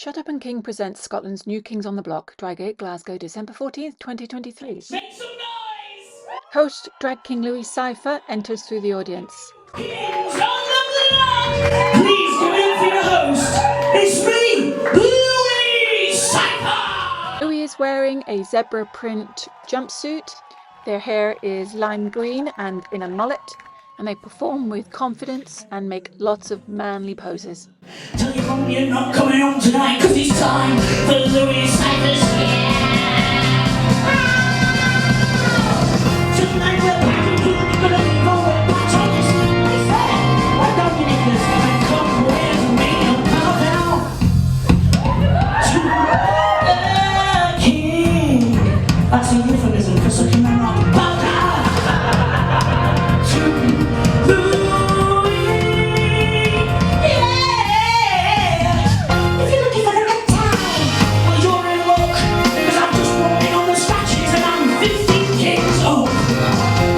Shut Up and King presents Scotland's New Kings on the Block, Drygate, Glasgow, December 14th, 2023. Make some noise! Host Drag King LoUis CYfer enters through the audience. Kings on the block! Please give it up for your host. It's me, LoUis CYfer! LoUis is wearing a zebra print jumpsuit. Their hair is lime green and in a mullet, and they perform with confidence and make lots of manly poses. Tell your mum you're not coming home tonight, cause it's time for LoUis CYfer's Tonight we're back and we're gonna leave all the patch on this nice head. We're Dominicans and come with me and bow down to the king. That's a euphemism for sucking them up. Bow down to LoUis. Yeah. If you're looking for the right time, well you're in luck, because I'm just rolling on the scratches and I'm 15 kings old.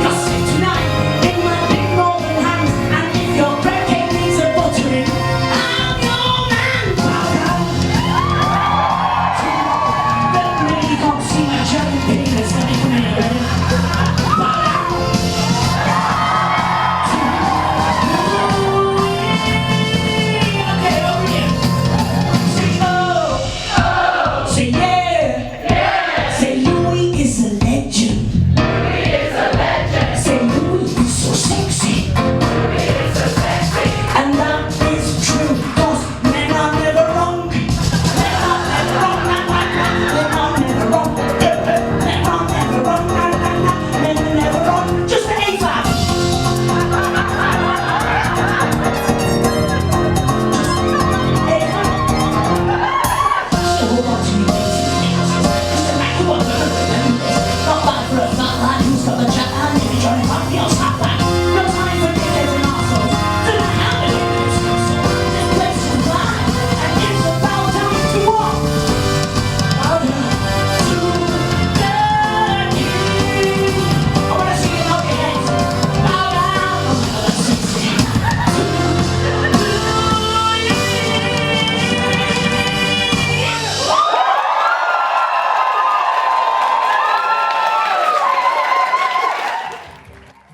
You'll see tonight in my big rolling hand, and if your bread cake needs a buttering, I'm your man. Bow down to the you can't see my jelly penis. Let me come in a minute. Bow down to LoUis. Okay, over here. Say oh, say yeah. Say LoUis is a legend. Say LoUis is so sexy. And that is true, cause men are never wrong. Men are never wrong, men are never wrong. Men are never wrong, men are never wrong. Just an A-flat. So hold on to me, just a matter what we're doing. Not bad for a fat lad who's got the chat and if you're trying to find me, I'll snap back. No time for dickheads and arseholes. Tonight I'm gonna do this console. This place is blind, and it's about time to walk. Bow down to the king. I wanna see you knock your heads. Bow down, oh my god, that's sexy. To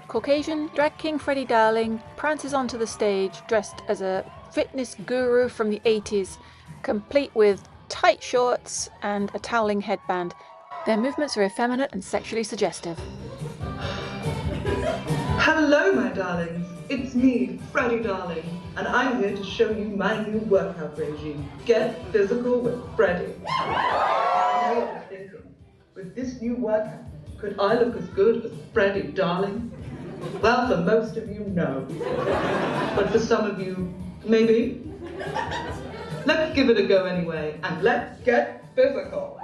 Caucasian drag king Freddie Darling prances onto the stage dressed as a fitness guru from the 80s, complete with tight shorts and a toweling headband. Their movements are effeminate and sexually suggestive. Hello, my darlings. It's me, Freddie Darling, and I'm here to show you my new workout regime. Get physical with Freddie. I know what you're thinking. With this new workout, could I look as good as Freddie Darling? Well, for most of you, no. But for some of you, maybe. Let's give it a go anyway, and let's get physical.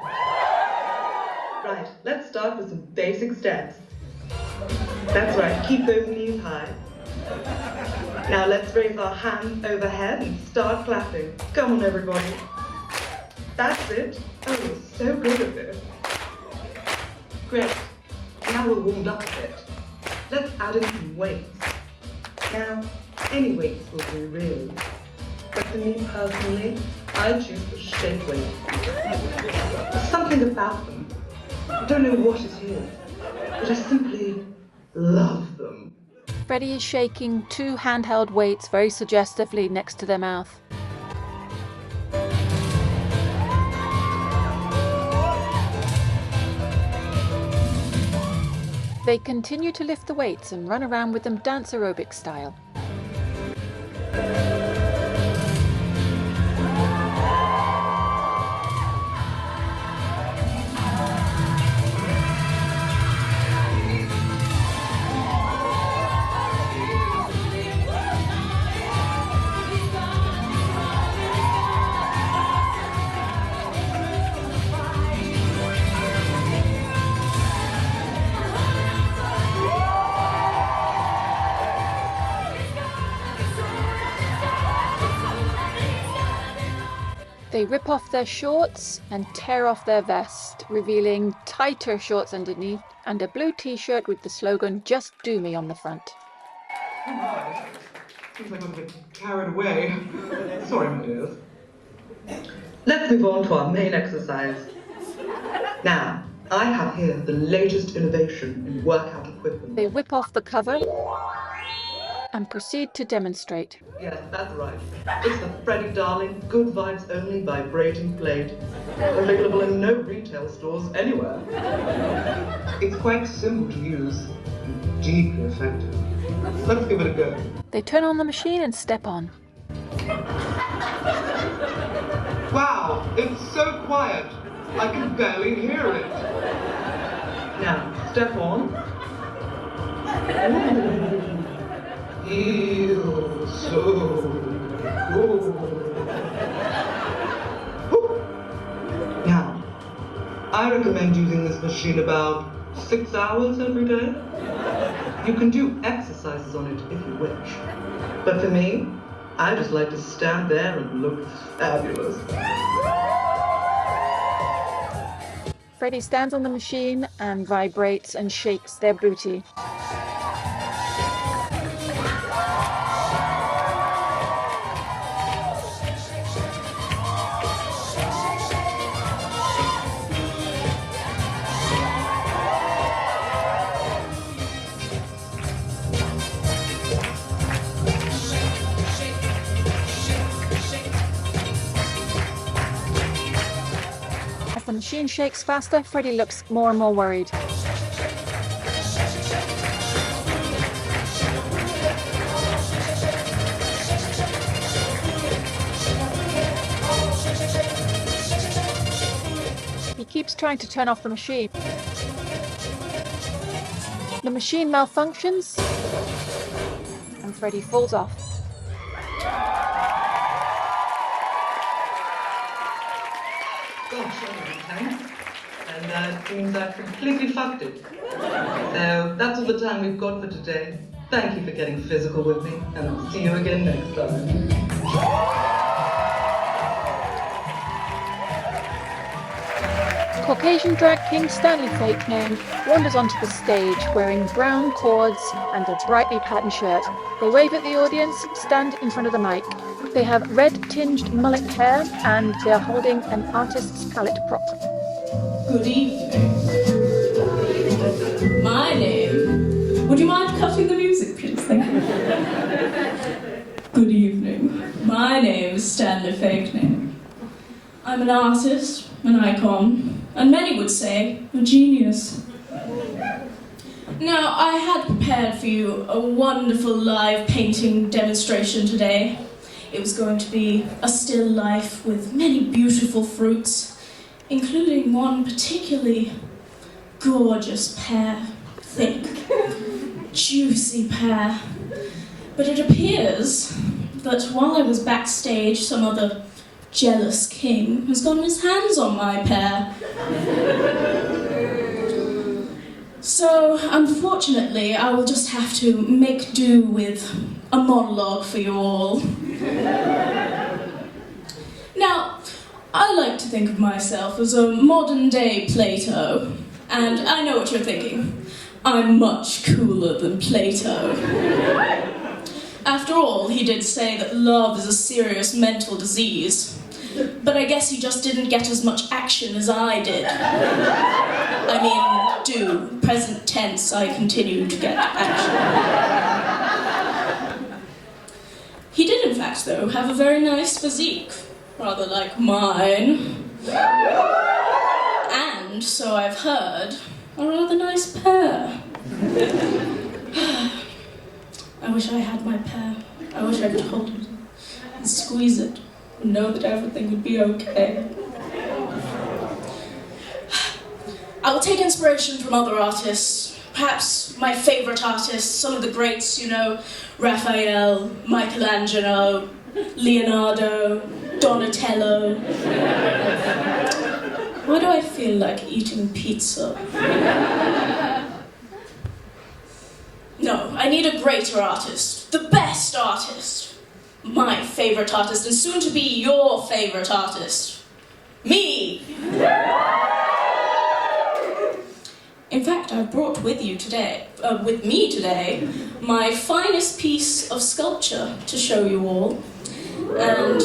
Right, let's start with some basic steps. That's right, keep those knees high. Now let's raise our hands overhead and start clapping. Come on, everybody. That's it. Oh, you're so good at this. Great. Now we're warmed up a bit. Let's add in some weights. Now, any weights will do, really. But for me personally, I choose the shake weights. There's something about them. I don't know what it is, but I simply love them. Freddie is shaking two handheld weights very suggestively next to their mouth. They continue to lift the weights and run around with them dance aerobic style. They rip off their shorts and tear off their vest, revealing tighter shorts underneath and a blue t-shirt with the slogan "Just Do Me" on the front. Seems like I'm a bit carried away. Sorry, my dears. Let's move on to our main exercise. Now, I have here the latest innovation in workout equipment. They whip off the cover and proceed to demonstrate. Yes, that's right. It's the Freddie Darling Good Vibes Only Vibrating Plate. Available in no retail stores anywhere. It's quite simple to use and deeply effective. Let's give it a go. They turn on the machine and step on. Wow, it's so quiet. I can barely hear it. Now, step on. Feels so good. Now, I recommend using this machine about 6 hours every day. You can do exercises on it if you wish. But for me, I just like to stand there and look fabulous. Freddie stands on the machine and vibrates and shakes their booty. As the machine shakes faster, Freddie looks more and more worried. He keeps trying to turn off the machine. The machine malfunctions and Freddie falls off. Gosh, and it seems I've completely fucked it. So that's all the time we've got for today. Thank you for getting physical with me, and I'll see you again next time. Caucasian drag king Stanley Fakename wanders onto the stage wearing brown cords and a brightly patterned shirt. They wave at the audience, stand in front of the mic. They have red-tinged mullet hair and they are holding an artist's palette prop. Good evening. My name. Would you mind cutting the music, please? Thank you. Good evening. My name is Stanley Fakename. I'm an artist, an icon, and many would say a genius. Now, I had prepared for you a wonderful live painting demonstration today. It was going to be a still life with many beautiful fruits, including one particularly gorgeous pear. Thick, juicy pear. But it appears that while I was backstage, some other jealous king has gotten his hands on my pear. So, unfortunately, I will just have to make do with a monologue for you all. Now, I like to think of myself as a modern-day Plato, and I know what you're thinking. I'm much cooler than Plato. After all, he did say that love is a serious mental disease. But I guess he just didn't get as much action as I did. I mean, present tense, I continue to get action. He did, in fact, though, have a very nice physique, rather like mine. And, so I've heard, a rather nice pear. I wish I had my pear. I wish I could hold it and squeeze it and know that everything would be okay. I will take inspiration from other artists, perhaps my favorite artists, some of the greats, you know, Raphael, Michelangelo, Leonardo, Donatello. Why do I feel like eating pizza? No, I need a greater artist, the best artist, my favorite artist, and soon to be your favorite artist, me. In fact, I've brought with me today, my finest piece of sculpture to show you all, and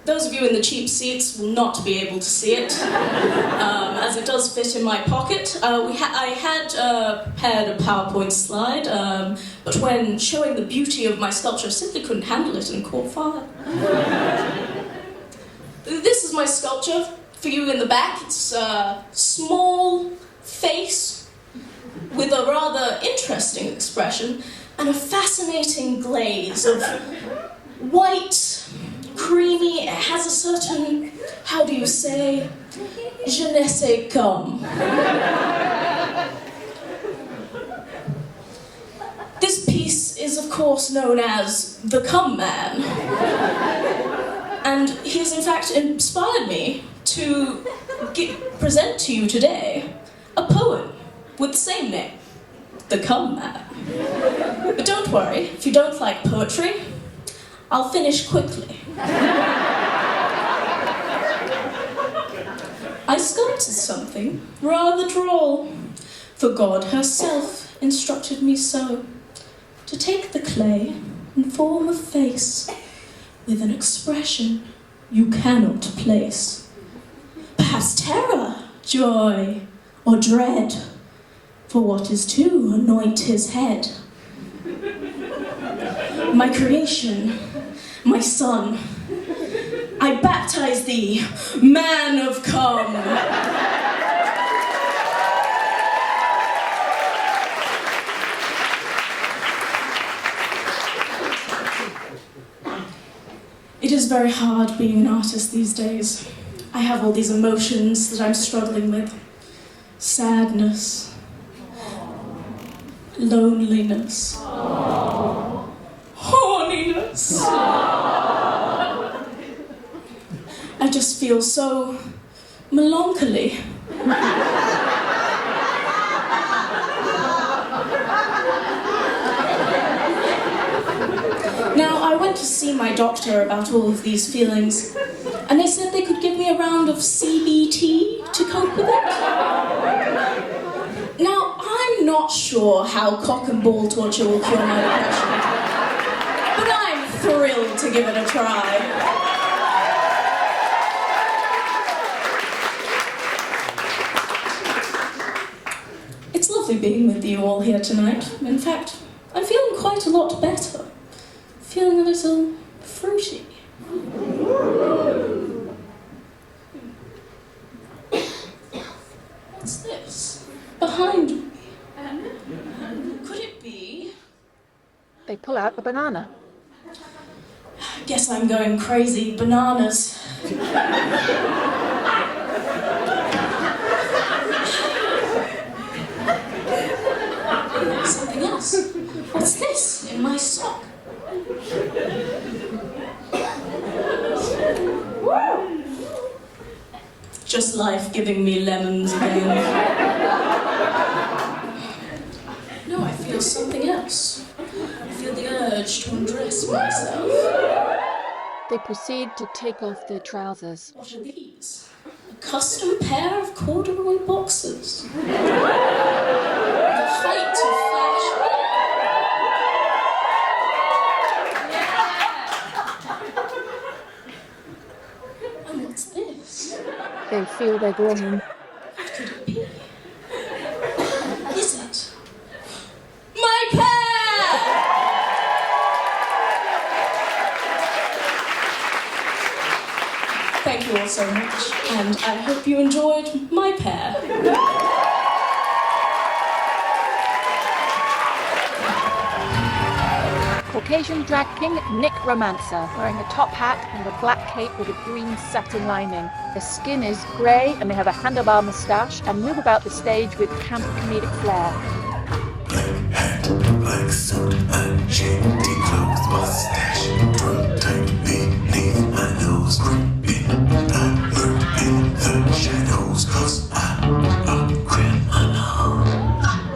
Those of you in the cheap seats will not be able to see it, as it does fit in my pocket. I had prepared a PowerPoint slide, but when showing the beauty of my sculpture, I simply couldn't handle it and caught fire. This is my sculpture. For you in the back, it's a small face with a rather interesting expression and a fascinating glaze of white, creamy. It has a certain, how do you say, je ne sais comme. This piece is, of course, known as the Cum Man. And he has, in fact, inspired me to present to you today a poem with the same name, The Cum Man. But don't worry, if you don't like poetry, I'll finish quickly. I sculpted something rather droll, for God herself instructed me so, to take the clay and form a face with an expression you cannot place. Perhaps terror, joy, or dread, for what is to anoint his head. My creation, my son, I baptize thee, man of cum. It is very hard being an artist these days. I have all these emotions that I'm struggling with. Sadness, loneliness, horniness. I just feel so melancholy. Now, I went to see my doctor about all of these feelings, and they said they could give me a round of CBT to cope with it. Now, I'm not sure how cock and ball torture will cure my depression, but I'm thrilled to give it a try. It's lovely being with you all here tonight. In fact, I'm feeling quite a lot better. Feeling a little fruity. What's this? Behind me? Could it be? They pull out a banana. Guess I'm going crazy. Bananas. Something else. What's this in my sock? Just life giving me lemons again. No, I feel something else. I feel the urge to undress myself. They proceed to take off their trousers. What are these? A custom pair of corduroy boxers. The height of fashion. And what's this? They feel their groin. What could it be? Is it? My pair! Thank you all so much, and I hope you enjoyed my pair. Caucasian drag king Nick Romancer, wearing a top hat and a black cape with a green satin lining. Their skin is grey and they have a handlebar moustache and move about the stage with camp comedic flair. Black hat, black suit, and shady clothes, mustache, drunk tight beneath my nose, creeping, I lurk in the shadows, 'cause I'm a criminal.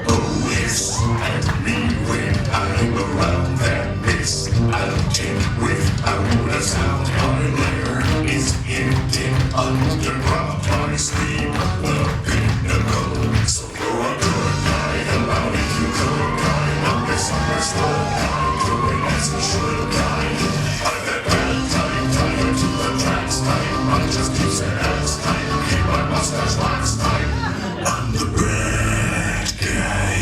Oh yes, and me when I'm around that mist, I'll take without a sound. My lair is hidden underground, I sleep the pinnacle. So you're a good guy, about it you could die, not misunderstood, I'm doing as you should die. I've had bad time, tied to the track. mustache last time. I'm the bad guy.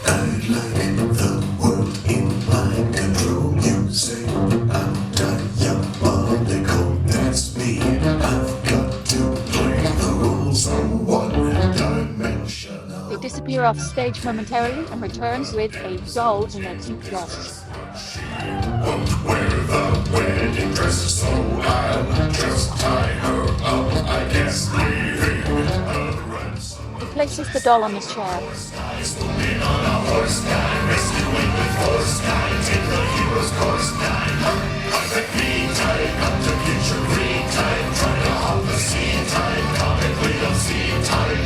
I'd like the world in my control. You say I'm diabolical, that's me. I've got to play the rules on one-dimensional. They disappear off stage momentarily and return with a doll in their deep dress. Won't wear the wedding dress, so I'll just tie her up, I guess, leaving a ransom. He places the doll on his chair. Swooping on a horse guy, rescuing the force guy, take the hero's course guy. Perfect me type, up to future re-type, try to hop the scene type, comically obscene type.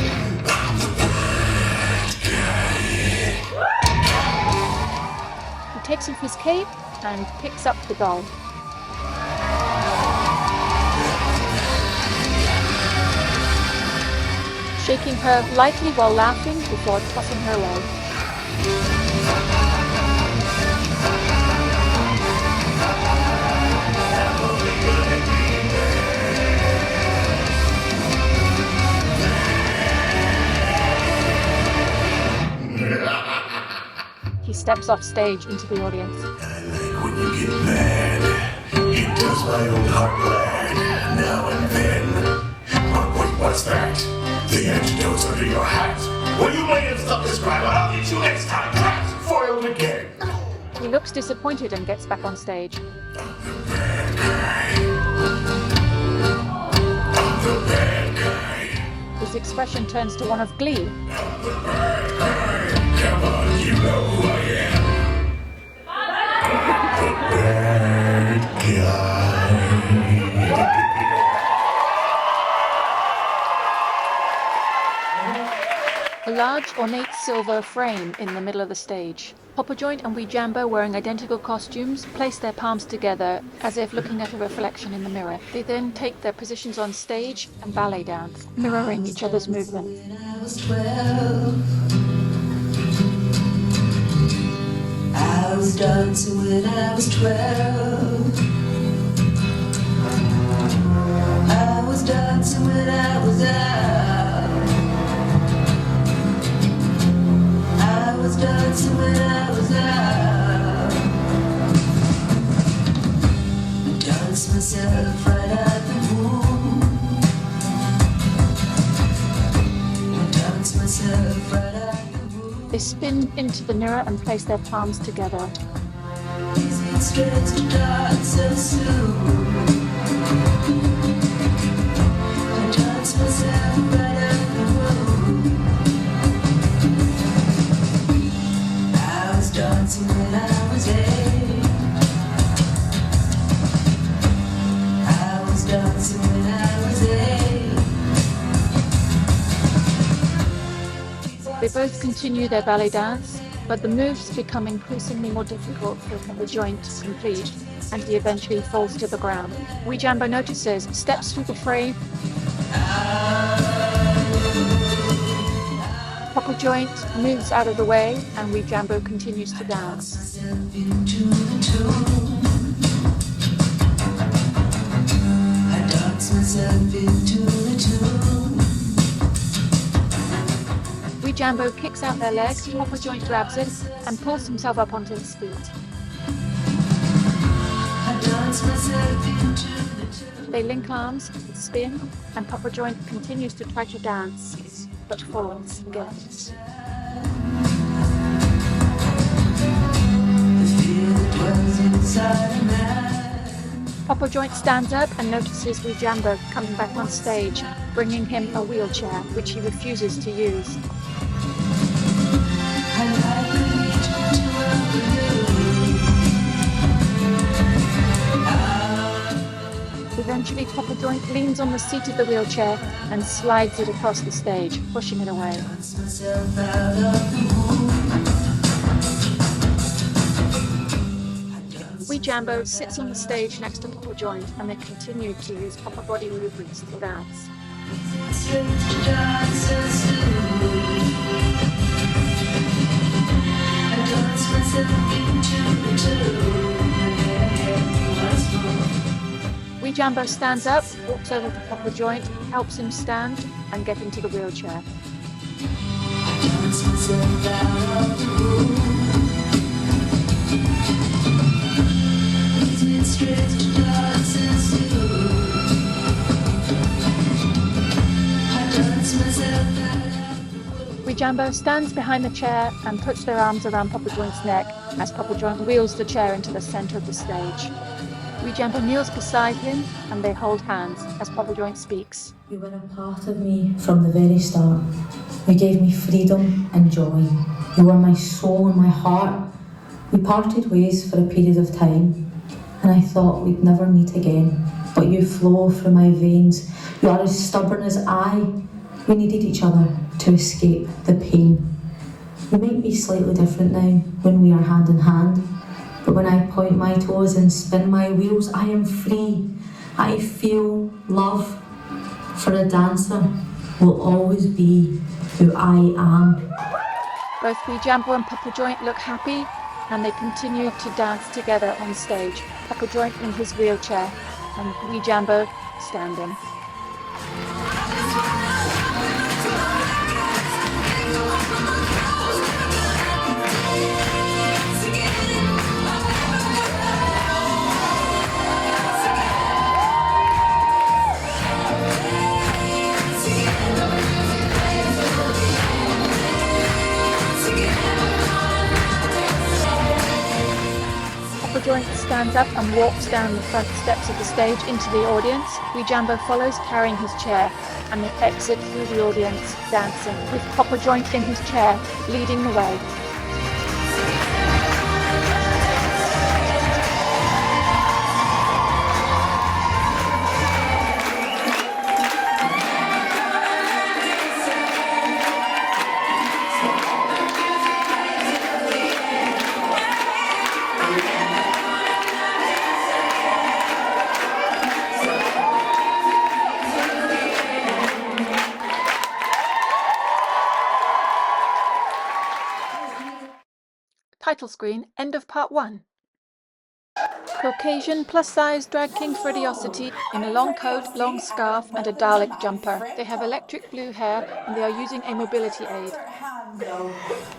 I'm the bad guy. He takes off his cape and picks up the doll. Shaking her lightly while laughing before tossing her away. He steps off stage into the audience. I like when you get mad. It does my own heart glad now and then. But wait, what's that? The antidote's under your hat. Well, you may have stopped this crime, but I'll get you next time. Rat, foiled again. He looks disappointed and gets back on stage. I'm the bad guy. I'm the bad guy. His expression turns to one of glee. I'm the bad guy. Come on, you know who I am. The bad guy. A large, ornate silver frame in the middle of the stage. Poppa Joint and Wee Jambo, wearing identical costumes, place their palms together as if looking at a reflection in the mirror. They then take their positions on stage and ballet dance, mirroring each other's movement. When I was 12, I was dancing when I was 12. I was dancing when I was out. I was dancing when I was out. I danced myself right out the womb. I danced myself right out the womb. They spin into the mirror and place their palms together. Is it strange to dance so soon? I dance myself right out the room. I was dancing when I was 8. I was dancing when I was 8. They both continue their ballet dance, but the moves become increasingly more difficult for Poppa Joint to complete, and he eventually falls to the ground. Wee Jambo notices, steps through the frame. Poppa Joint moves out of the way, and Wee Jambo continues to dance. Myself into the tune. I dance myself into the tune. Wee Jambo kicks out their legs, Poppa Joint grabs it, and pulls himself up onto his feet. I dance myself into the tune. They link arms, spin, and Poppa Joint continues to try to dance, but falls again. The fear that dwells inside a man. Poppa Joint stands up and notices Wee Jambo coming back on stage, bringing him a wheelchair, which he refuses to use. I like the beach to overlook. Eventually, Poppa Joint leans on the seat of the wheelchair and slides it across the stage, pushing it away. Dance myself out of the womb. Wee Jambo sits on the stage next to Poppa Joint, and they continue to use Poppa body movements to dance. Wee Jambo stands up, walks over to Poppa Joint, helps him stand and get into the wheelchair. Wee Jambo stands behind the chair and puts their arms around Poppa Joint's neck as Poppa Joint wheels the chair into the centre of the stage. Wee Jambo kneels beside him and they hold hands as Poppa Joint speaks. You were a part of me from the very start. You gave me freedom and joy. You were my soul and my heart. We parted ways for a period of time, and I thought we'd never meet again. But you flow through my veins. You are as stubborn as I. We needed each other to escape the pain. We might be slightly different now when we are hand in hand, but when I point my toes and spin my wheels, I am free. I feel love. For a dancer will always be who I am. Both Wee Jambo and Poppa Joint look happy and they continue to dance together on stage. Poppa Joint in his wheelchair and Wee Jambo standing. Poppa Joint stands up and walks down the front steps of the stage into the audience. Wee Jambo follows carrying his chair and they exit through the audience dancing with Poppa Joint in his chair leading the way. Title screen, end of part 1. Caucasian plus-size drag king Freddie Ocity in a long coat, long scarf and a Dalek jumper. They have electric blue hair and they are using a mobility aid.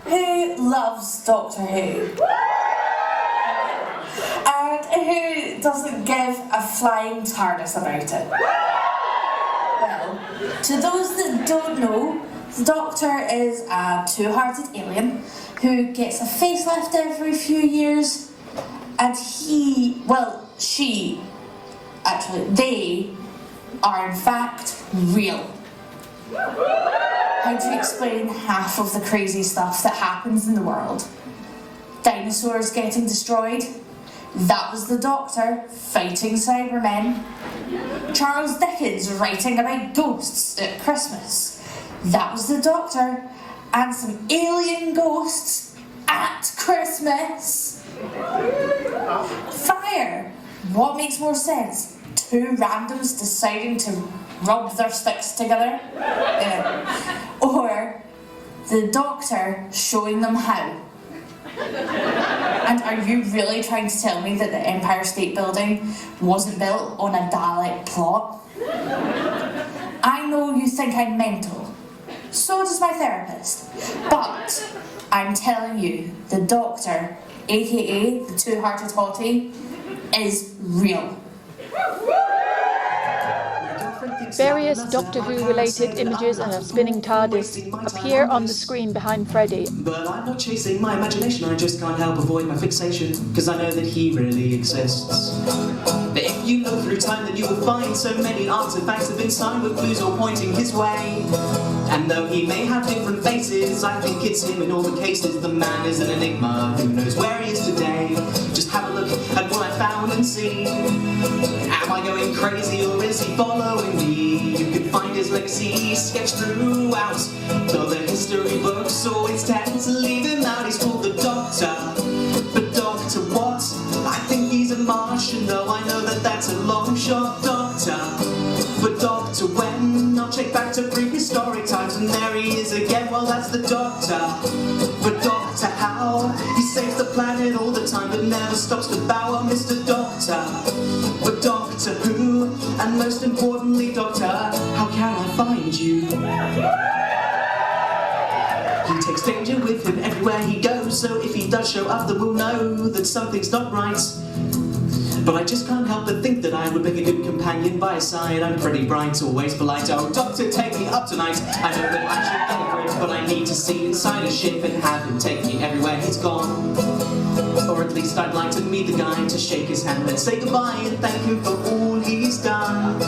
Who loves Doctor Who? And who doesn't give a flying TARDIS about it? Well, to those that don't know, the Doctor is a two-hearted alien who gets a facelift every few years, and they are in fact real. How do you explain half of the crazy stuff that happens in the world? Dinosaurs getting destroyed? That was the Doctor fighting Cybermen. Charles Dickens writing about ghosts at Christmas? That was the Doctor. And some alien ghosts at Christmas. Fire. What makes more sense? Two randoms deciding to rub their sticks together? Or the Doctor showing them how? And are you really trying to tell me that the Empire State Building wasn't built on a Dalek plot? I know you think I'm mental. So does my therapist. But I'm telling you, the Doctor, aka the two-hearted hottie, is real. Various Doctor Who related images and a spinning TARDIS appear on the screen behind Freddie. But I'm not chasing my imagination, I just can't help avoid my fixation, because I know that he really exists. But if you look through time, then you will find so many artifacts have been signed with clues all pointing his way. And though he may have different faces, I think it's him in all the cases. The man is an enigma, who knows where he is today? Just have a look at what I found and see. Am I going crazy or is he following me? You can find his legacy sketched throughout the history books. Always tend to leave him out, he's called the Doctor. But Doctor what? I think he's a Martian, though I know that that's a long shot, Doctor. But Doctor when? when I'll check back to prehistoric times, and there he is again. Well, that's the Doctor. But Doctor how? He saves the planet all the time, but never stops to bow. Oh, Mr. Doctor. But Doctor who? And most importantly, Doctor, how can I find you? He takes danger with him everywhere he goes, so if he does show up, then we'll know that something's not right. But I just can't help but think that I would make a good companion by his side. I'm pretty bright, always polite. Oh, Doctor, take me up tonight. I know that I should get a grip, but I need to see inside a ship and have him take me everywhere he's gone. Or at least I'd like to meet the guy, to shake his hand and say goodbye and thank him for all he's done.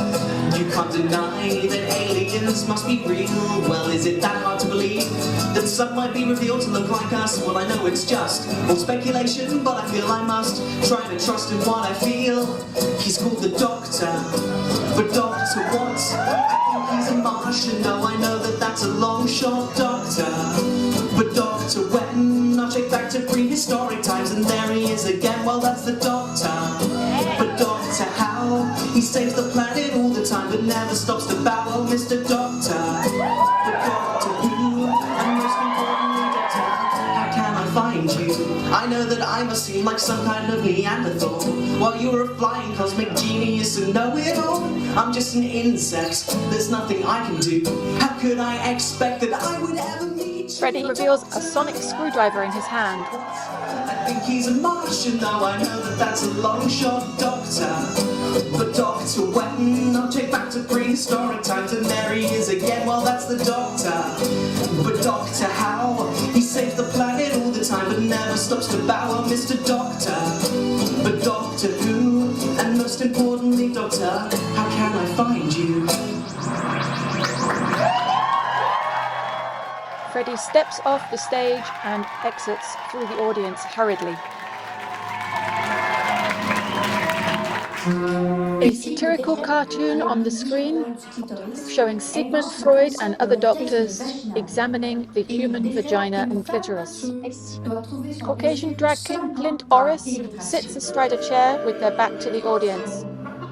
You can't deny that aliens must be real. Well, is it that hard to believe that some might be revealed to look like us? Well, I know it's just all speculation, but I feel I must try to trust in what I feel. He's called the Doctor, but Doctor what? I think he's a Martian. No, I know that that's a long shot, Doctor. But Doctor when? I'll check back to prehistoric times, and there he is again. Well, that's the Doctor. But Doctor how? He saves the planet all the time, but never stops to bow. Oh, Mr. Doctor. But Doctor who? And most importantly, Doctor, how can I find you? I know that I must seem like some kind of Neanderthal, while you're a flying cosmic genius and know-it-all. I'm just an insect, there's nothing I can do. How could I expect that I would ever meet you? Freddie reveals a sonic screwdriver in his hand. I think he's a Martian, though I know that that's a long shot, Doctor. But Doctor when? I'll take back to prehistoric times, and there he is again. Well, that's the Doctor. But Doctor how? He saves the planet all the time, but never stops to bow. Oh, Mr. Doctor. But Doctor who? And most importantly, Doctor, how can I find you? Freddie steps off the stage and exits through the audience hurriedly. A satirical cartoon on the screen showing Sigmund Freud and other doctors examining the human vagina and clitoris. Caucasian drag king Clint Oris sits astride a chair with their back to the audience.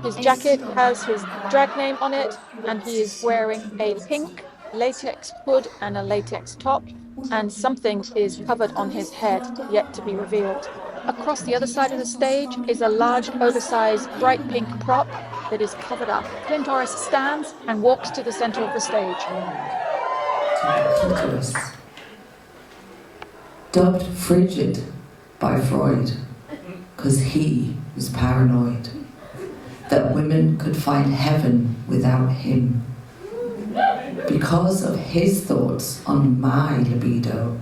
His jacket has his drag name on it, and he is wearing a pink latex hood and a latex top, and something is covered on his head, yet to be revealed. Across the other side of the stage is a large, oversized, bright pink prop that is covered up. Clint Oris stands and walks to the center of the stage. Clitoris. Dubbed frigid by Freud, because he was paranoid that women could find heaven without him. Because of his thoughts on my libido,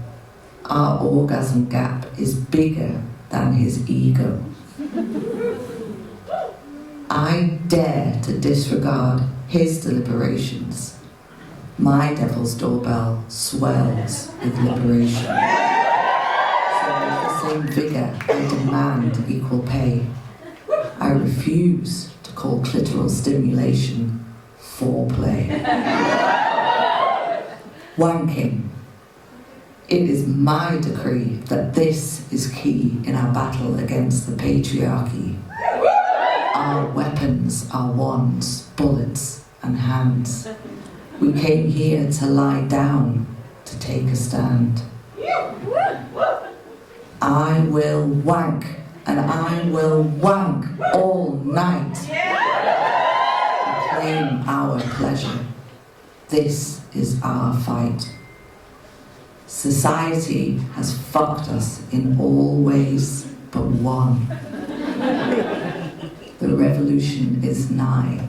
our orgasm gap is bigger than his ego. I dare to disregard his deliberations. My devil's doorbell swells with liberation. So with the same vigor, I demand equal pay. I refuse to call clitoral stimulation foreplay. Wanking. It is my decree that this is key in our battle against the patriarchy. Our weapons are wands, bullets, and hands. We came here to lie down, to take a stand. I will wank, and I will wank all night. Claim our pleasure. This is our fight. Society has fucked us in all ways but one. The revolution is nigh.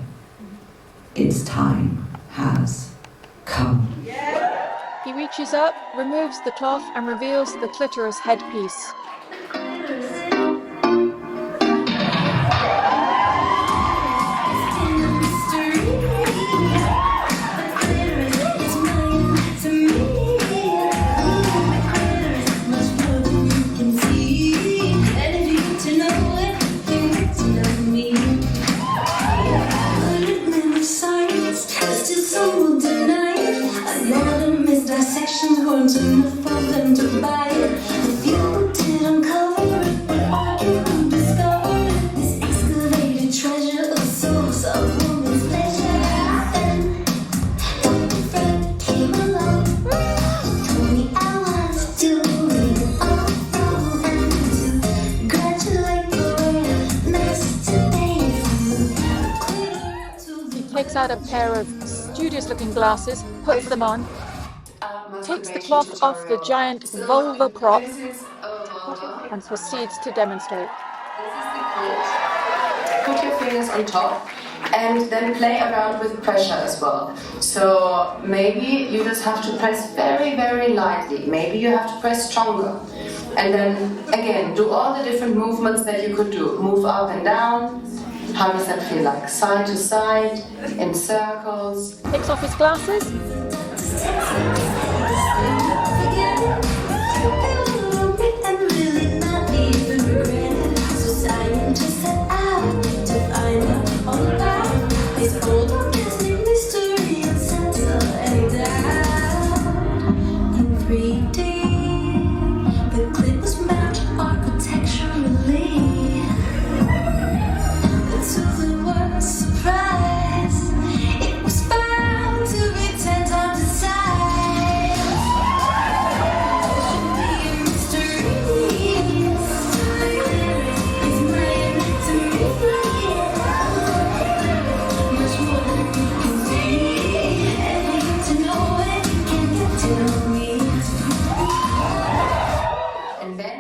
Its time has come. He reaches up, removes the cloth, and reveals the clitoris headpiece. out a pair of studious-looking glasses, puts them on, takes the cloth off the giant vulva prop, and proceeds to demonstrate. This is the clit. Put your fingers on top and then play around with pressure as well. So maybe you just have to press very, very lightly. Maybe you have to press stronger. And then again, do all the different movements that you could do. Move up and down. How does that feel like? Side to side, in circles. Takes off his glasses.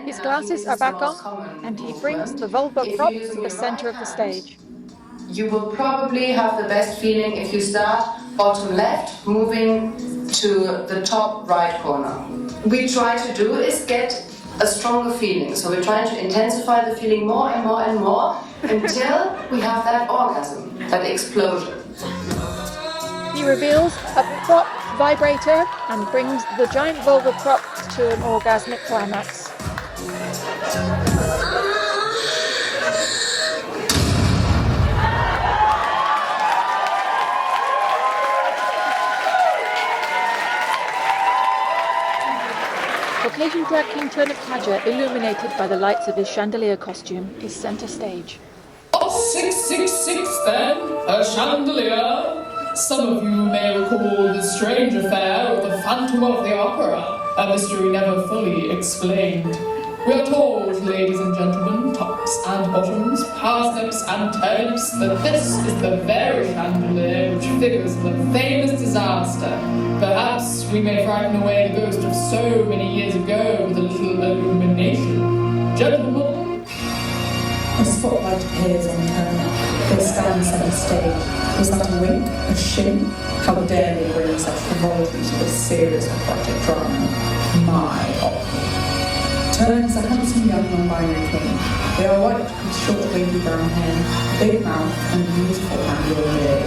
His glasses are back on, and he brings the vulva prop to the center of the stage. You will probably have the best feeling if you start bottom left, moving to the top right corner. We try to do is get a stronger feeling. So we're trying to intensify the feeling more and more and more until we have that orgasm, that explosion. He reveals a prop vibrator and brings the giant vulva prop to an orgasmic climax. Caucasian drag king Turnip Tadger, illuminated by the lights of his chandelier costume, is centre stage. A 666 then, a chandelier. Some of you may recall the strange affair of the Phantom of the Opera, a mystery never fully explained. We are told, ladies and gentlemen, tops and bottoms, parsnips and turnips, that this is the very chandelier which figures in the famous disaster. Perhaps we may frighten away the ghost of so many years ago with a little illumination. Gentlemen? A spotlight appears on her. They stand centre stage. Was that a wink? A shim? How dare they bring such frivolity to this serious aquatic drama? My opera. Turn is a handsome young non-binary king. They are white with short wavy brown hair, big mouth and beautiful angular beard.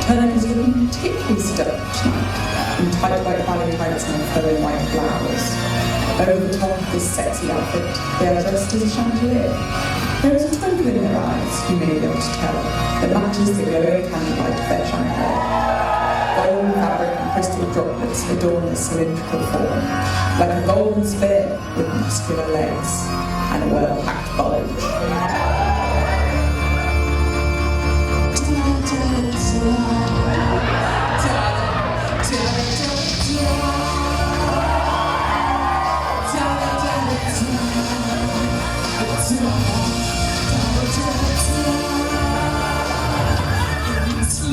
Turner is looking particularly stout tonight, in tight white ballet tights and flowing white flowers. Over the top of this sexy outfit, they are dressed as a chandelier. There is a twinkle in their eyes, you may be able to tell, that matches the glowing candlelight of their chandelier. Gold fabric and crystal droplets adorn the cylindrical form, like a golden sphere with muscular legs and a well-packed bulge.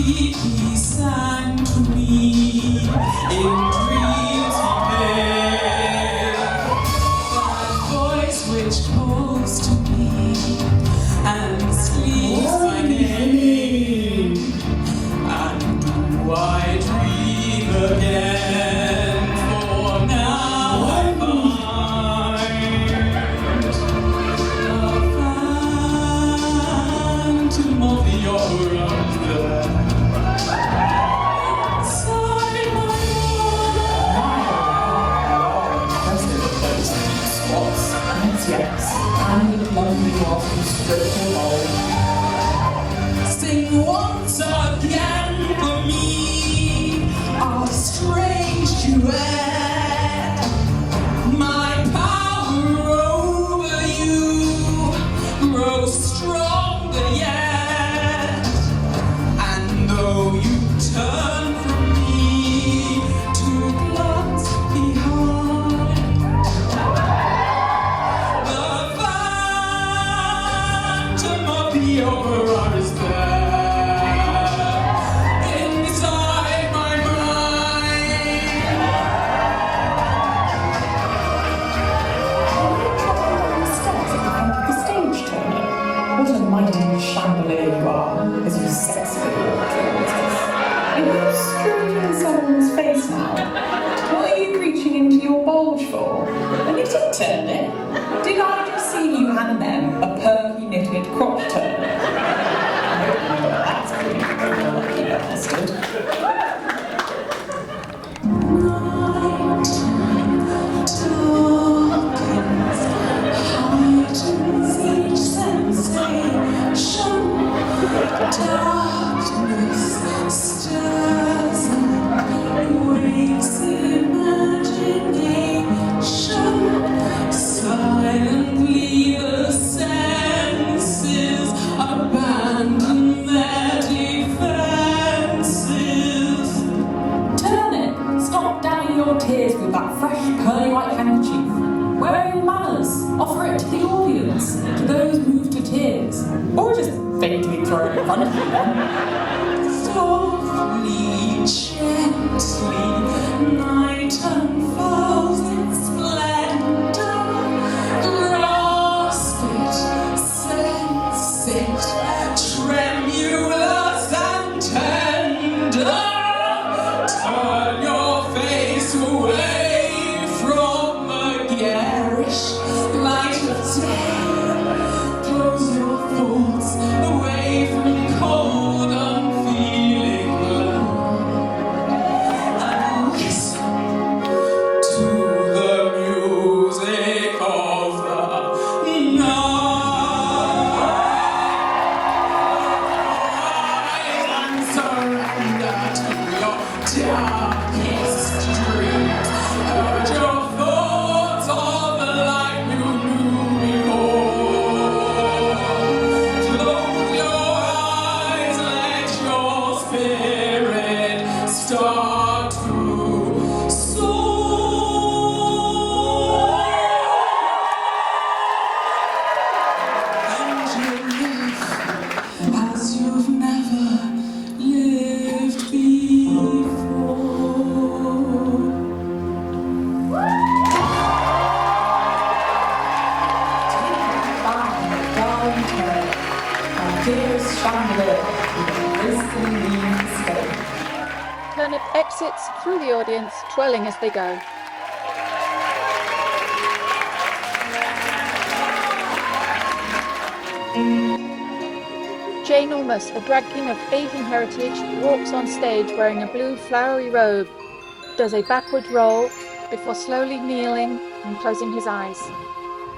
He sang to me in dreams he made, that voice which calls to me and sleeps my name. And do I dream again? For now I find the phantom of the opera there. Yes, and with lovely waffle strip bowl. Sing once again for me, our strange duet. My power over you grows stronger yet, and though you turn from me to plot behind, the opera is there screwing in someone's face now? What are you reaching into your bulge for? And you did turn it. Did I just see you hand them a perky knitted crop turn? That's pretty lucky bastard. Darkness stirs and wakes imagination. Silently the senses abandon their defenses. Turn it! Stop downing your tears with that fresh pearly white handkerchief. Where are your manners? Offer it to the audience, to those moved to tears. Or just faintly throw it in front of them. Softly, gently, night unfolds its splendor. Grasp it, sense it, tremulous and tender. Turn your face away from the garish light of day. Close your thoughts away from cold, unfeeling love, and listen to the music of the night, and surrender to your darkest dreams. Purge your thoughts of the life you knew before. Close your eyes, let your spirit start to soar. And you live as you've never lived before. Darling Turnip, our dearest chandelier, gracefully leave the stage. Turnip exits through the audience, twirling as they go. Gnormous, a drag king of Asian heritage, walks on stage wearing a blue flowery robe, does a backward roll before slowly kneeling and closing his eyes.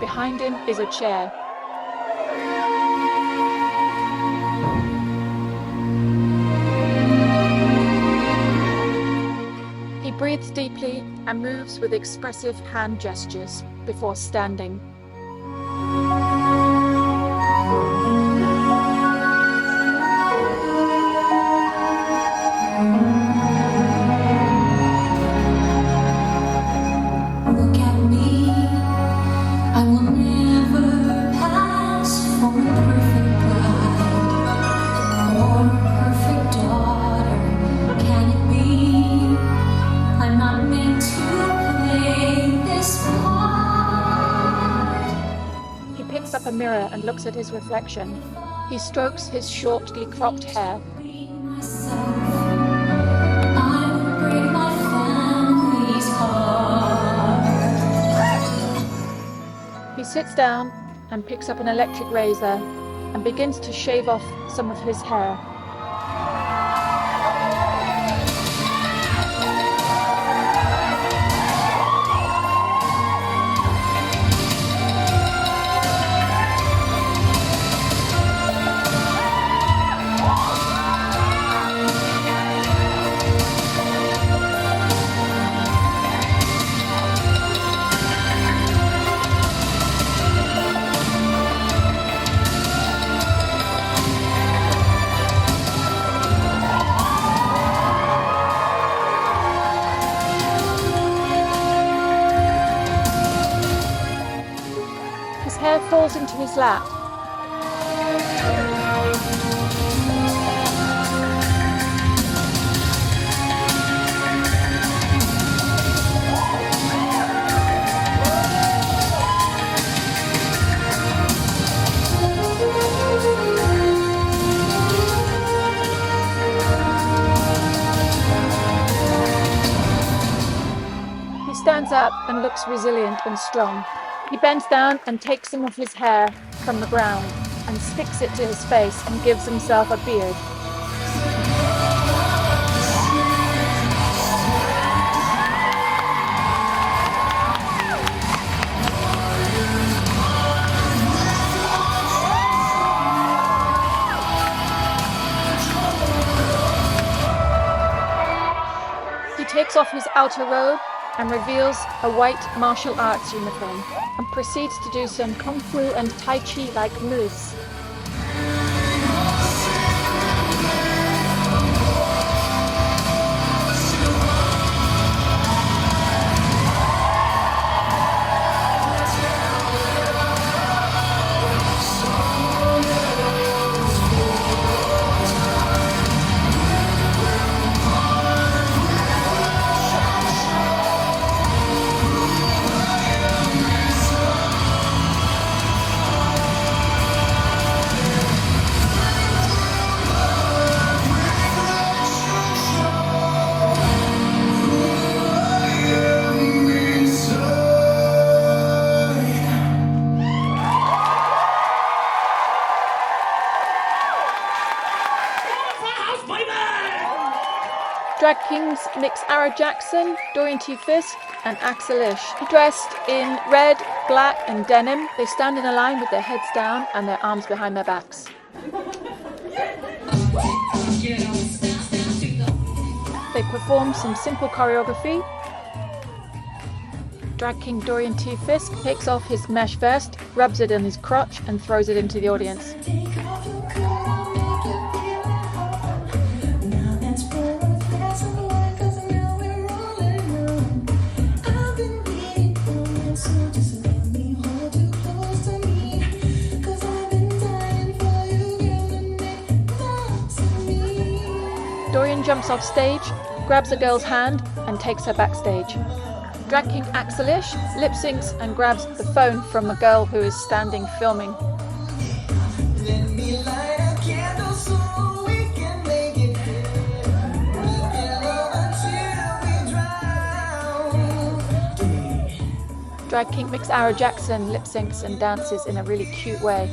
Behind him is a chair. He breathes deeply and moves with expressive hand gestures before standing. Look at me, I will never pass for a perfect bride or a perfect daughter. Can it be? I'm not meant to play this part. He picks up a mirror and looks at his reflection. He strokes his shortly cropped hair. I would break my family's heart. He sits down and picks up an electric razor and begins to shave off some of his hair. His hair falls into his lap. stands up and looks resilient and strong. He bends down and takes some of his hair from the ground and sticks it to his face and gives himself a beard. He takes off his outer robe and reveals a white martial arts uniform and proceeds to do some kung fu and tai chi-like moves. Drag kings mix Ara Jackson, Dorian T. Fisk, and Axel Ish. Dressed in red, black, and denim, they stand in a line with their heads down and their arms behind their backs. They perform some simple choreography. Drag king Dorian T. Fisk takes off his mesh vest, rubs it in his crotch, and throws it into the audience. Dorian jumps off stage, grabs a girl's hand, and takes her backstage. Drag king Axel Ish lip syncs and grabs the phone from a girl who is standing filming. Drag king Mix Ara Jackson lip syncs and dances in a really cute way.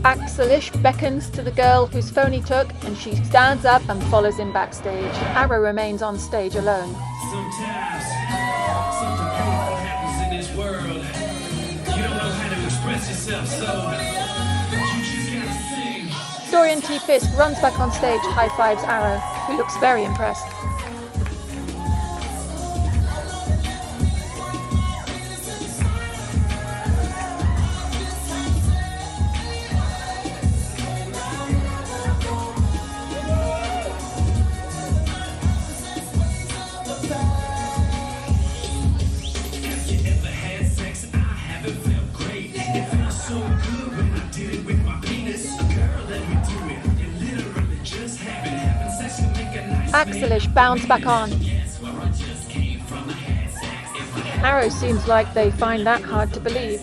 Axel Ish beckons to the girl whose phone he took, and she stands up and follows him backstage. Ara remains on stage alone. Sometimes something painful happens in this world. You don't know how to express yourself, so you just gotta sing. Dorian T. Fisk runs back on stage, high-fives Ara, who looks very impressed. Axel Ish bounds back on. Arrow seems like they find that hard to believe.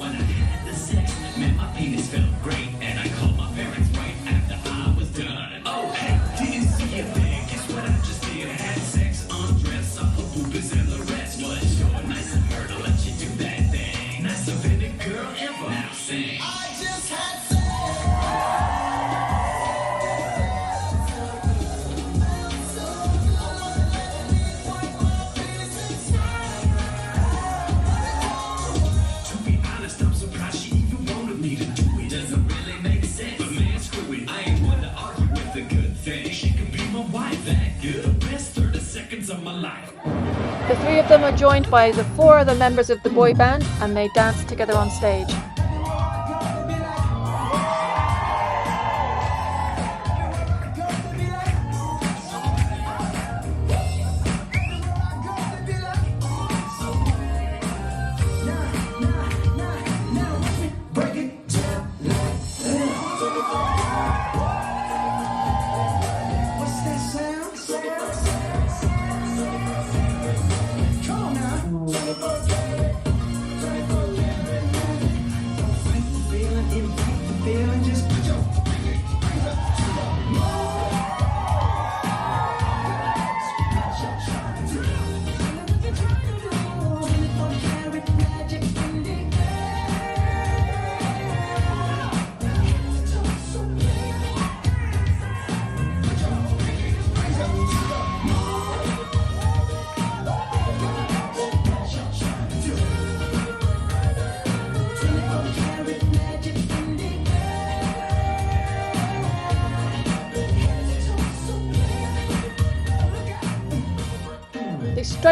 The three of them are joined by the four other members of the boy band, and they dance together on stage.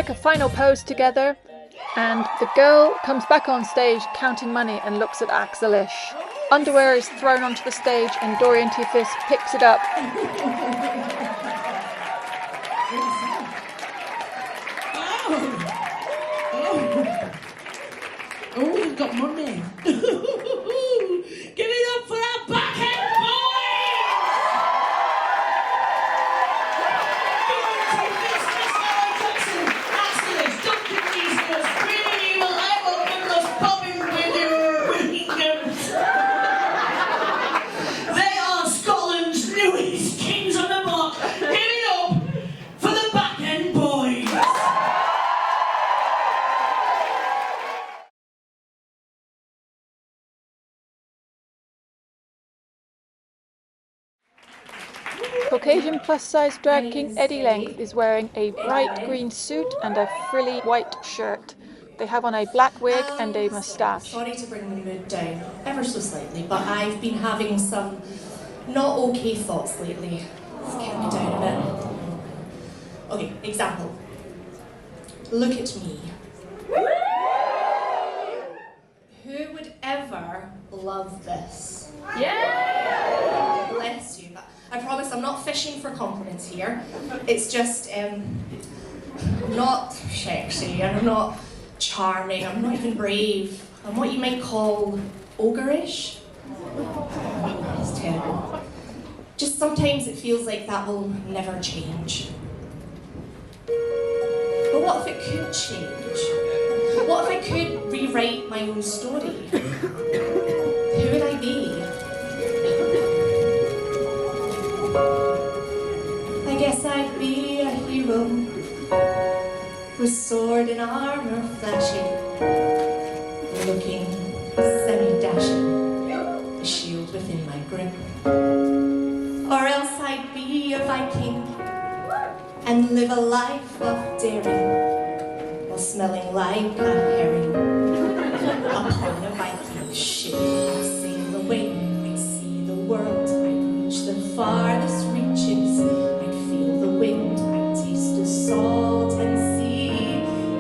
strike a final pose together, and the girl comes back on stage counting money and looks at Axelish. Underwear is thrown onto the stage and Dorian Tiefis picks it up. Oh, we've got money. Give it up for our backhand boys! They are Scotland's newest kings on the block. Give it up for the backhand boys! Caucasian plus-size drag king Eddie Length is wearing a bright green suit and a frilly white shirt. They have on a black wig and a moustache. Sorry to bring the mood down ever so slightly, but I've been having some not okay thoughts lately. It's kept me down a bit. Okay, example. Look at me. Who would ever love this? Yeah! Bless you. I promise I'm not fishing for compliments here. It's just, I'm not sexy, and I'm not charming, I'm not even brave. I'm what you might call ogreish. It's terrible. Just sometimes it feels like that will never change. But what if it could change? What if I could rewrite my own story? Who would I be? I guess I'd be a hero with sword and armor flashing, looking semi-dashing, the shield within my grip. Or else I'd be a Viking and live a life of daring while smelling like a herring upon a Viking ship. I'd sail away, I'd see the world, I'd reach the farthest reaches, I'd feel the wind, I'd taste the salt and sea,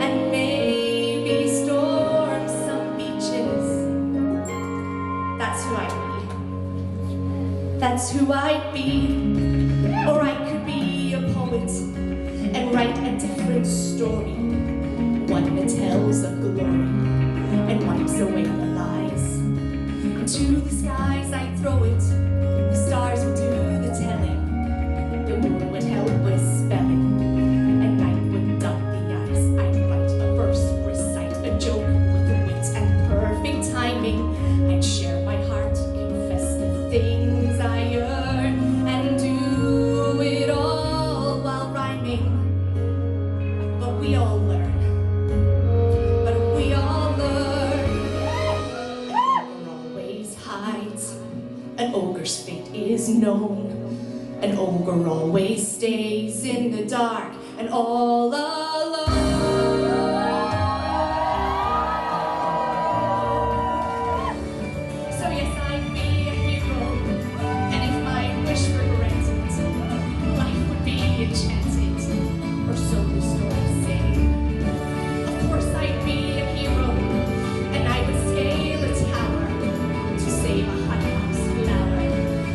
and maybe storm some beaches. That's who I'd be. That's who I'd be. Or I could be a poet and write a different story, one that tells of glory and wipes away the lies. Into the skies I throw it, the stars would do the telling, the moon would help with spelling, and night would dump the ice. I'd write a verse, recite a joke with wit and perfect timing. I'd share my heart, confess the things I earn, and do it all while rhyming. But we all learn. An ogre's fate is known. An ogre always stays in the dark and all alone. So yes, I'd be a hero, and if my wish were granted, life would be enchanted, or so the stories say. Of course I'd be a hero, and I would scale a tower to save a hothouse flower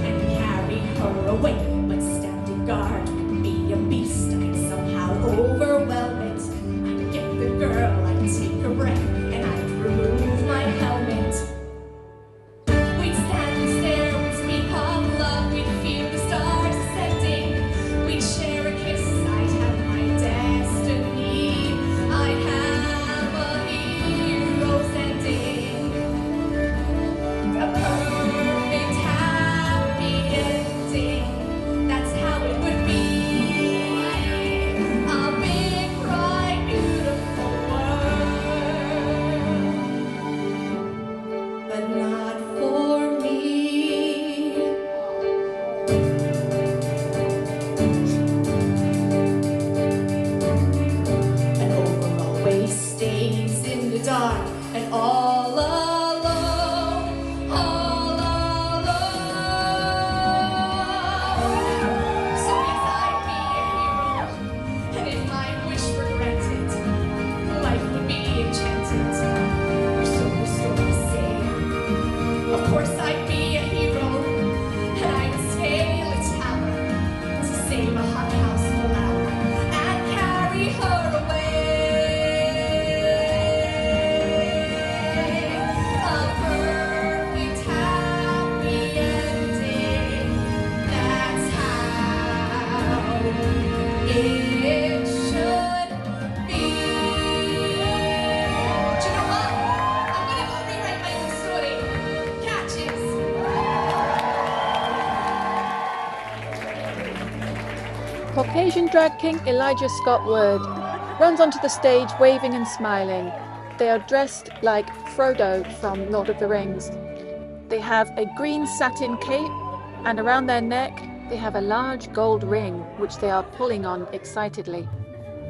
and carry her away. But standing guard would be a beast. I'd somehow overwhelm it. I'd get the girl, I'd take her breath, and I'd remove my helmet. We'd stand and stare, we'd speak of love, we'd feel the stars ascending. We'd share a kiss, I'd have my destiny. I'd have a hero's ending. A perfect happy ending. That's how it would be. A big, bright, beautiful world. But not for me. An ogre always stays in the dark and all alone, all alone. So yes, I'd be a hero, and if my wish were granted, Caucasian drag king Elijah Scott Ward runs onto the stage waving and smiling. They are dressed like Frodo from Lord of the Rings. They have a green satin cape, and around their neck they have a large gold ring which they are pulling on excitedly.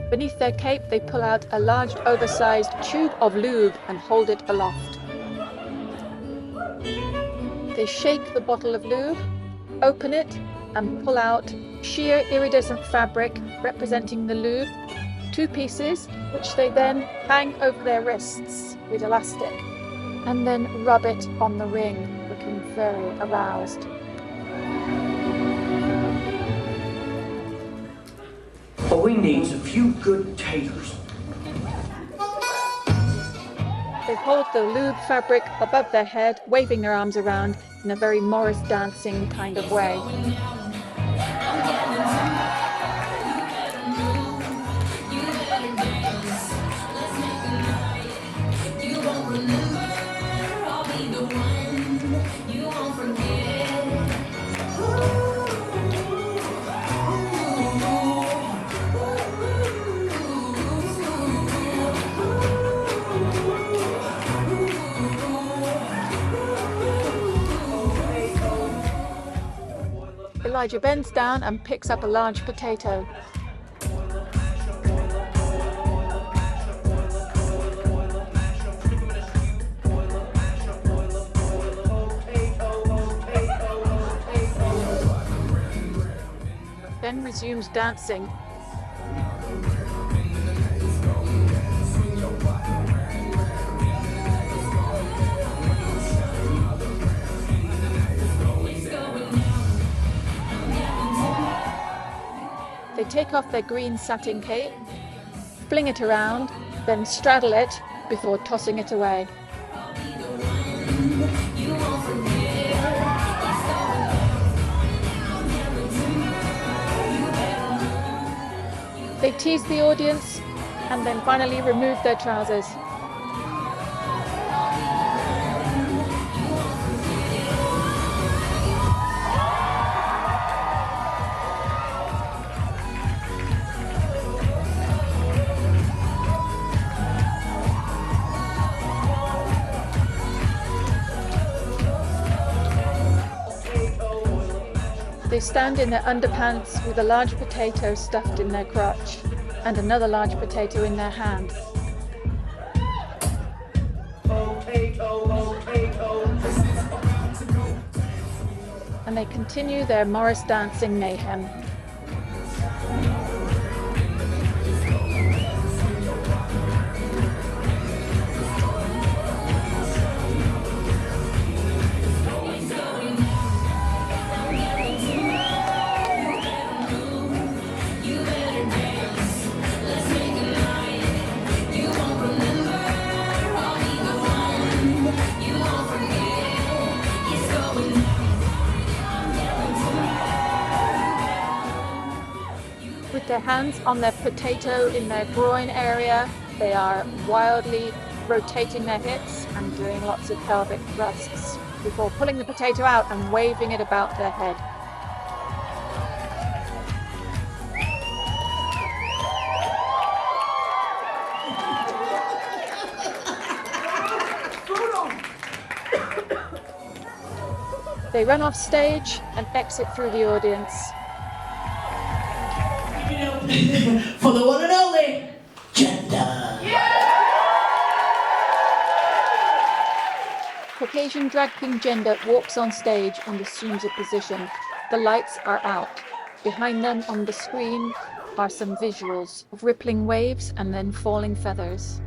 Beneath their cape they pull out a large oversized tube of lube and hold it aloft. They shake the bottle of lube, open it and pull out sheer iridescent fabric representing the lube, 2 pieces which they then hang over their wrists with elastic and then rub it on the ring, looking very aroused. All we need is a few good taters. They hold the lube fabric above their head, waving their arms around in a very Morris dancing kind of way. Elijah bends down and picks up a large potato. Then resumes dancing. They take off their green satin cape, fling it around, then straddle it before tossing it away. They tease the audience and then finally remove their trousers. They stand in their underpants with a large potato stuffed in their crotch and another large potato in their hand. And they continue their Morris dancing mayhem. With their hands on their potato in their groin area, they are wildly rotating their hips and doing lots of pelvic thrusts before pulling the potato out and waving it about their head. They run off stage and exit through the audience. For the one and only Jender. Caucasian drag king Jender walks on stage and assumes a position. The lights are out. Behind them on the screen are some visuals of rippling waves and then falling feathers.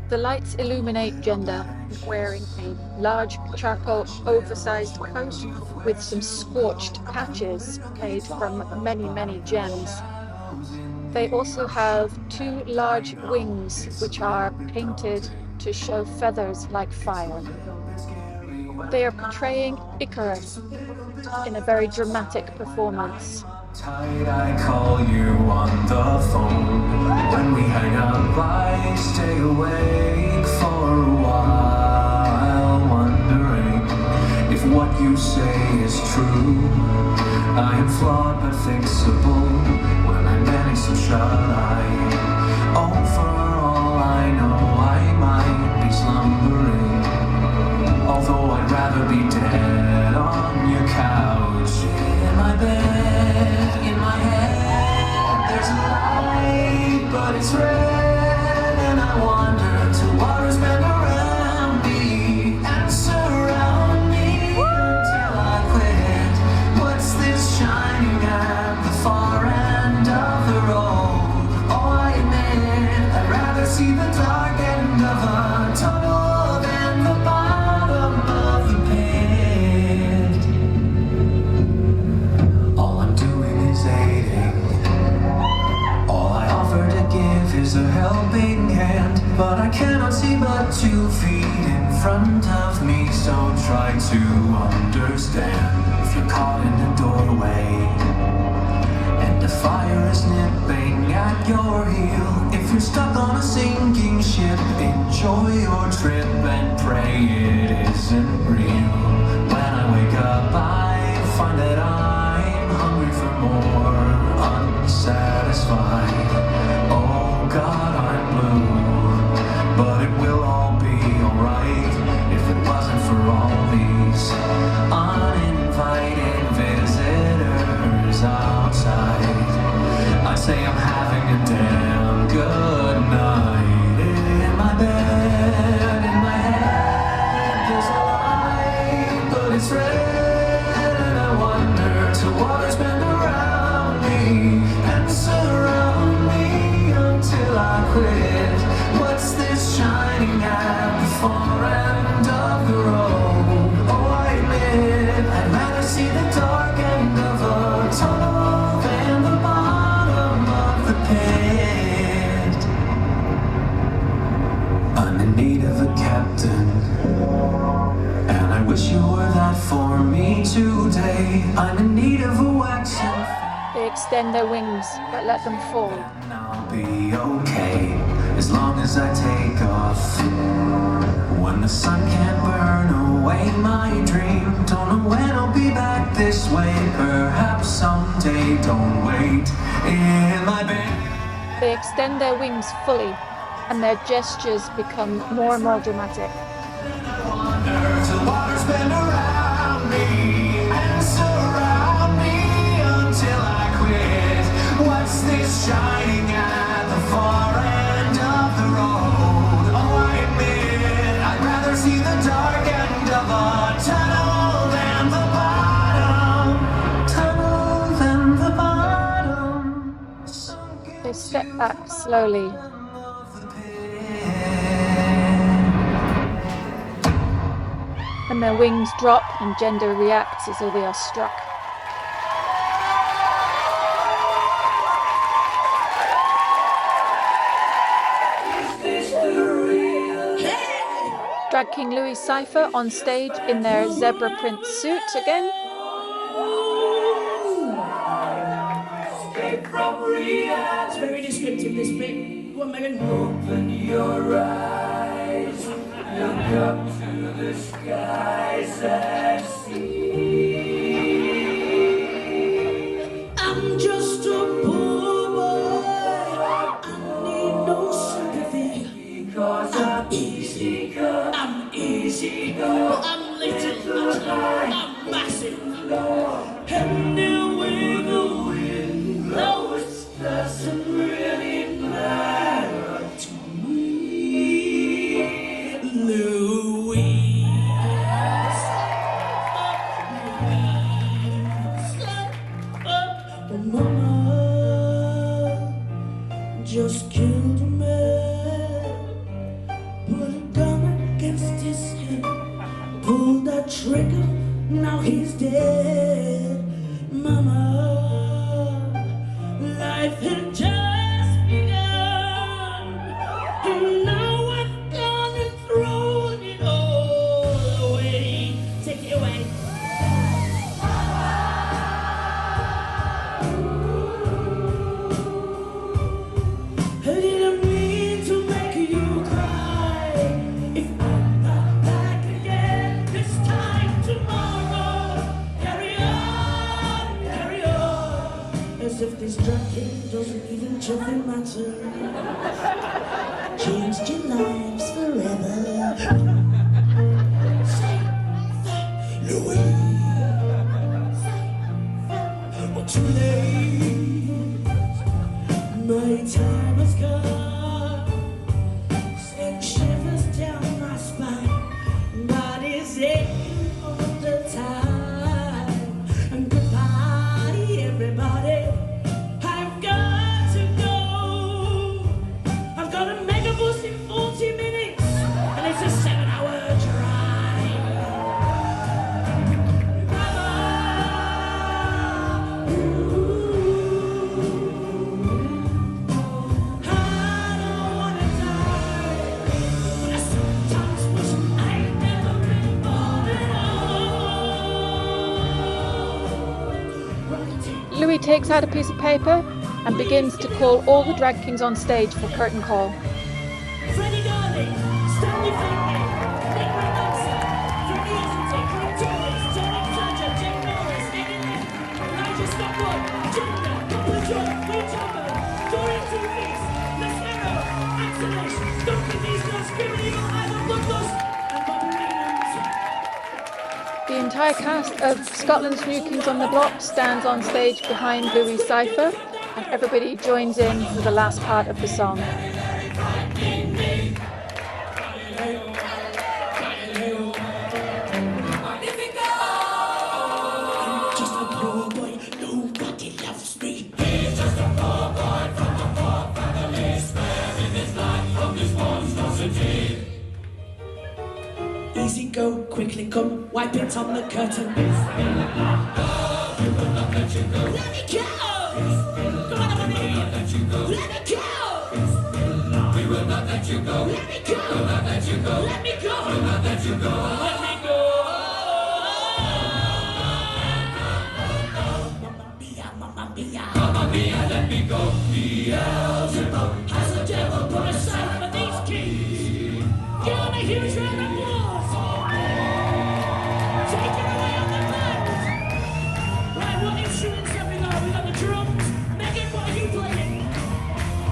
The lights illuminate Jender wearing a large charcoal oversized coat with some scorched patches made from many gems. They also have 2 large wings which are painted to show feathers like fire. They are portraying Icarus in a very dramatic performance. Tight, I call you on the phone. When we hang out, I stay awake for a while, wondering if what you you say is true. I am flawed but fixable. When I'm managed to try. Oh, for all I know, I might be slumbering. Although I'd rather be dead on your couch. In my bed, in my head, there's a light, but it's red. And I wander till waters bend around me and surround me until I quit. What's this shining at the far end of the road? Oh, I admit I'd rather see the dark end of a tunnel than the bottom of the pit. All I'm doing is aiding. All I offer to give is a helping hand, but I cannot see but 2 feet in front of me. So try to understand. If you're caught in a doorway and the fire is nipping at your heel, if you're stuck on a sinking ship, enjoy your trip and pray it isn't real. When I wake up, I find that I'm hungry for more, unsatisfied. Oh God, I'm blue, but it will all be alright if it wasn't for all these uninvited visitors outside. I say I'm having a damn good night. In my bed, in my head, there's a light, but it's red. And I wonder till waters bend around me and surround me until I quit. What's this shining at the far end of the road? Oh, I admit I'd rather see the dark end of a tunnel than the bottom of the pit. I'm in need of a captain, and I wish you were that for me today. I'm in need of a wax and They extend their wings, but let them fall. I'll be okay as long as I take off. When the sun can't burn away my dream, don't know when I'll be back this way. Perhaps someday, don't wait in my bed. They extend their wings fully, and their gestures become more and more dramatic. Till waters bend around me and surround me until I quit. What's this shining at the far end of the road? Oh, I admit I'd rather see the dark end of a tunnel than the bottom. Tunnel than the bottom. They step back slowly. And their wings drop, and Jender reacts as though they are struck. Drag King LoUis CYfer on stage in their zebra print suit again. It's very descriptive, this bit. Go on, Megan. Open your eyes, look up to the skies and see. I'm just a poor boy, I need no sympathy. Because I'm easy, I'm easy, but I'm little, I'm massive. Anyway, the wind blows, doesn't really matter to me. LoUis, Mama just killed a man, put a gun against his head, pulled that trigger, now he's dead. Mama, life had just begun, and now I've gone and thrown it all away. Take it away. I didn't mean to make you cry. If I'm not back again this time tomorrow, changed your lives forever. LoUis, well, too late. My time has come. Send shivers down my spine. Body's aching all the time. And goodbye, everybody. I've got to go. I've got a mega bus in 40 minutes, and it's a 7-hour drive. I don't wanna die, but I sometimes wish I'd never been born at all. Louis takes out a piece of paper and begins to call all the drag kings on stage for curtain call. Freddie Darling, Stanley Fakename, Freddie Ocity, Clint Oris, Turnip Tadger, Gnormous, Jender, Poppa Joint Wee Jambo, Freddie The entire cast of Scotland's New Kings on the Block stands on stage behind LoUis CYfer, and everybody joins in for the last part of the song. Just a poor boy, nobody loves me. He's just a poor boy from a poor family, sparing his life from this monstrosity. Easy go, quickly come, wipe it on the curtain. We will not let you go. Let me go! Come on, everybody! Let me go! We will not let you go. Let me go! We will not let you go. Let me go! We will not let you go. Let me go! Mamma mia, mamma mia, let me go. Beelzebub has the devil put aside for these kings. Give them a huge round of applause. Take it away on the band. Right, what instruments have we got? We got the drums. Megan, what are you playing?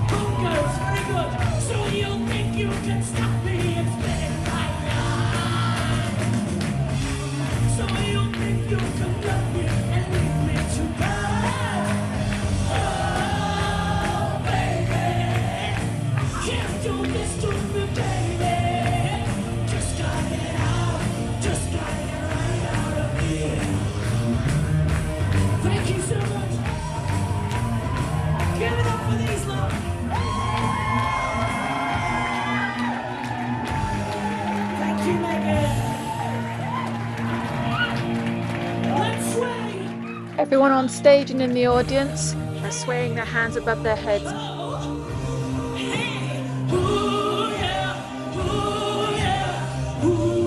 Bongos, very good. So you think you can stop me and spin it right now? So you think you can love me and leave me to die? Oh, baby, can't do this to me, baby. Just gotta get out, just gotta get right out of here. Thank you so much. Give it up for these lot. Thank you, Megan. Let's sway. Everyone on stage and in the audience are swaying their hands above their heads. Hey, ooh yeah, ooh yeah, ooh.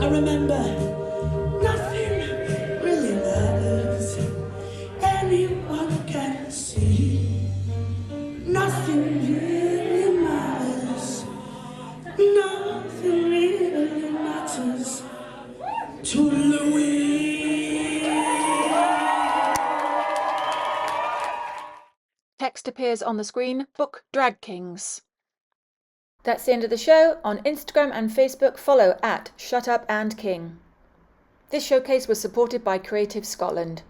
I remember nothing really matters. Anyone can see. Nothing really matters. Nothing really matters to LoUis. Text appears on the screen, Book Drag Kings. That's the end of the show. On Instagram and Facebook, follow @ShutUpAndKing. This showcase was supported by Creative Scotland.